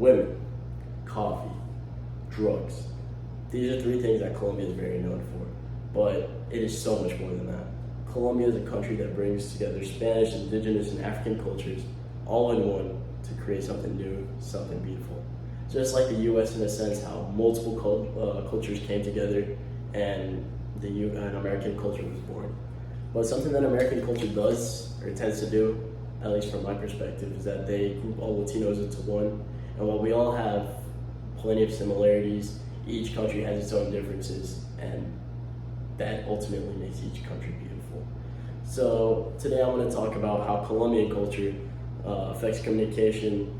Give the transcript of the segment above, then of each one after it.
women, coffee, drugs. These are three things that Colombia is very known for, but it is so much more than that. Colombia is a country that brings together Spanish, indigenous, and African cultures all in one to create something new, something beautiful. Just like the U.S. in a sense, how multiple cultures came together and an American culture was born. But something that American culture does, or tends to do, at least from my perspective, is that they group all Latinos into one. And while we all have plenty of similarities, each country has its own differences, and that ultimately makes each country beautiful. So today I'm going to talk about how Colombian culture affects communication,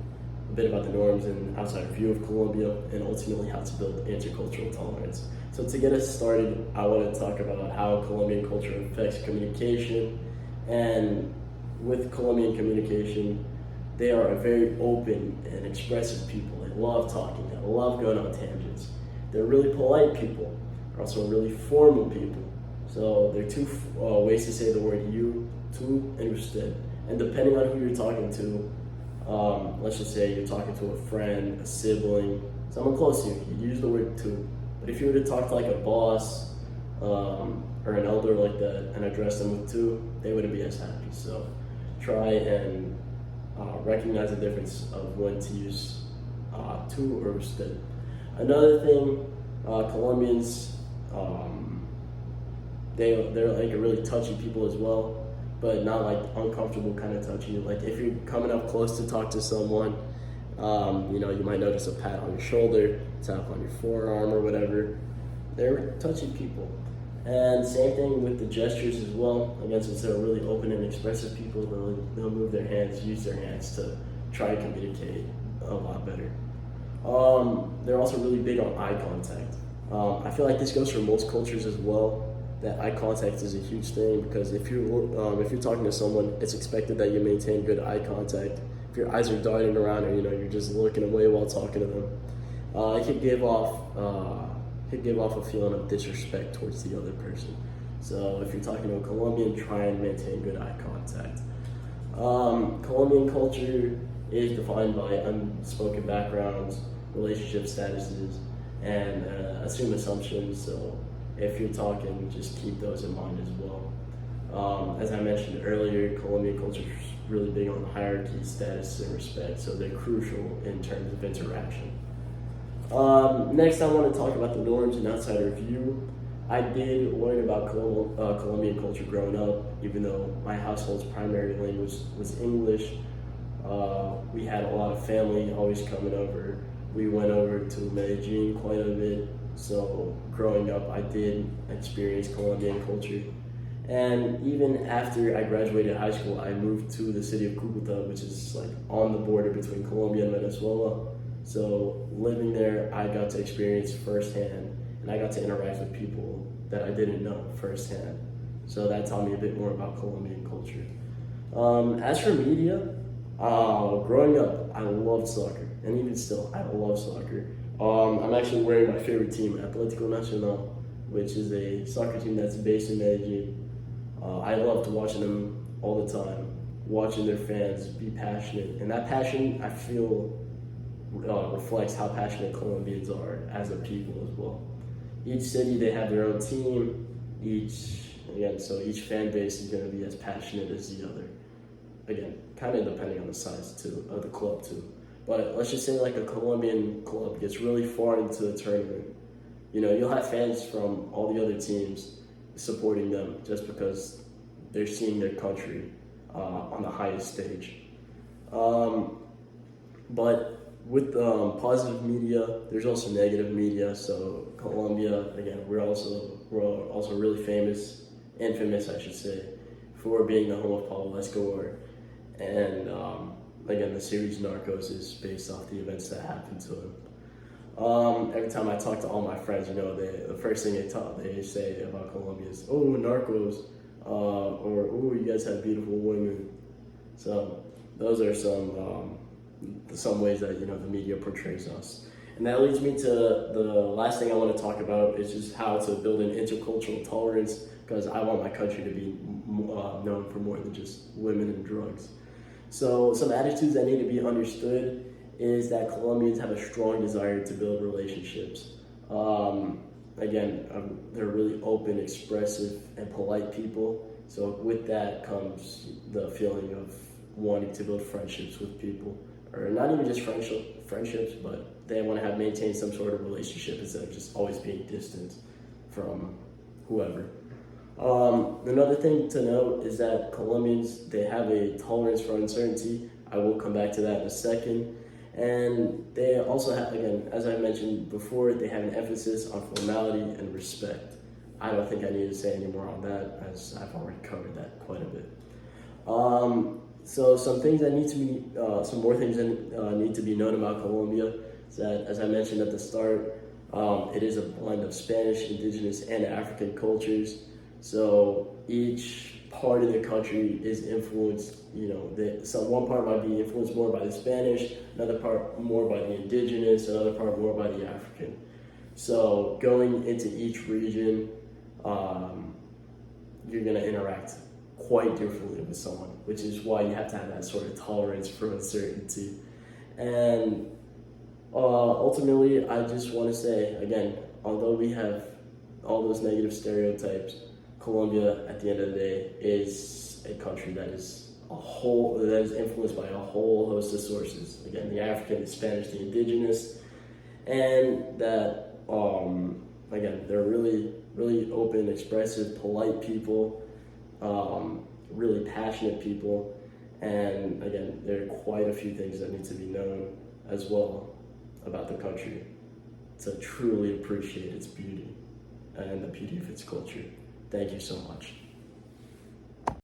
a bit about the norms and outsider view of Colombia, and ultimately how to build intercultural tolerance. So to get us started, I want to talk about how Colombian culture affects communication. And with Colombian communication, they are a very open and expressive people. They love talking, they love going on tangents. They're really polite people. They're also really formal people. So there are two ways to say the word you, tú, and usted. And depending on who you're talking to, let's just say you're talking to a friend, a sibling, someone close to you, you use the word tú. But if you were to talk to like a boss or an elder like that and address them with tú, they wouldn't be as happy. So try and recognize the difference of when to use tú or usted. Another thing, Colombians, they're like a really touchy people as well, but not like uncomfortable kind of touchy. Like if you're coming up close to talk to someone, you might notice a pat on your shoulder, tap on your forearm or whatever. They're touchy people. And same thing with the gestures as well. Again, since they're really open and expressive people, they'll move their hands, use their hands to try to communicate a lot better. They're also really big on eye contact. I feel like this goes for most cultures as well, that eye contact is a huge thing, because if you're talking to someone, it's expected that you maintain good eye contact. If your eyes are darting around or you're just looking away while talking to them, it could give off a feeling of disrespect towards the other person. So if you're talking to a Colombian, try and maintain good eye contact. Colombian culture is defined by unspoken backgrounds, relationship statuses, and assume assumptions. So if you're talking, just keep those in mind as well. As I mentioned earlier, Colombian culture is really big on hierarchy, status, and respect, so they're crucial in terms of interaction. Next, I want to talk about the norms and outsider view. I did learn about Colombian culture growing up, even though my household's primary language was English. We had a lot of family always coming over. We went over to Medellin quite a bit, so growing up I did experience Colombian culture. And even after I graduated high school, I moved to the city of Cucuta, which is like on the border between Colombia and Venezuela. So living there, I got to experience firsthand, and I got to interact with people that I didn't know firsthand. So that taught me a bit more about Colombian culture. As for media, growing up, I loved soccer, and even still, I love soccer. I'm actually wearing my favorite team, Atlético Nacional, which is a soccer team that's based in Medellin. I loved watching them all the time, watching their fans be passionate, and that passion, I feel, reflects how passionate Colombians are as a people as well. Each city, they have their own team. Each fan base is going to be as passionate as the other. Again, kind of depending on the size too, of the club too. But let's just say like a Colombian club gets really far into the tournament. You'll have fans from all the other teams supporting them just because they're seeing their country on the highest stage. But with positive media, there's also negative media. So Colombia, again, we're also really infamous, I should say, for being the home of Pablo Escobar. And again, the series Narcos is based off the events that happened to him. Every time I talk to all my friends, the first thing they say about Colombia is, "Oh, Narcos," or "Oh, you guys have beautiful women." So those are some ways that the media portrays us. And that leads me to the last thing I want to talk about, is just how to build an intercultural tolerance, because I want my country to be known for more than just women and drugs. So some attitudes that need to be understood is that Colombians have a strong desire to build relationships. They're really open, expressive, and polite people. So with that comes the feeling of wanting to build friendships with people, or not even just friendships, but they want to have maintain some sort of relationship instead of just always being distant from whoever. Another thing to note is that Colombians, they have a tolerance for uncertainty. I will come back to that in a second. And they also have, again, as I mentioned before, they have an emphasis on formality and respect. I don't think I need to say any more on that, as I've already covered that quite a bit. So some things that need to be, some more things that need to be known about Colombia is that, as I mentioned at the start, it is a blend of Spanish, indigenous, and African cultures. So each part of the country is influenced, so one part might be influenced more by the Spanish, another part more by the indigenous, another part more by the African. So going into each region, you're going to interact quite differently with someone, which is why you have to have that sort of tolerance for uncertainty. And ultimately, I just want to say, again, although we have all those negative stereotypes, Colombia, at the end of the day, is a country that is influenced by a whole host of sources. Again, the African, the Spanish, the indigenous, and that again, they're really, really open, expressive, polite people, really passionate people, and again, there are quite a few things that need to be known as well about the country to truly appreciate its beauty and the beauty of its culture. Thank you so much.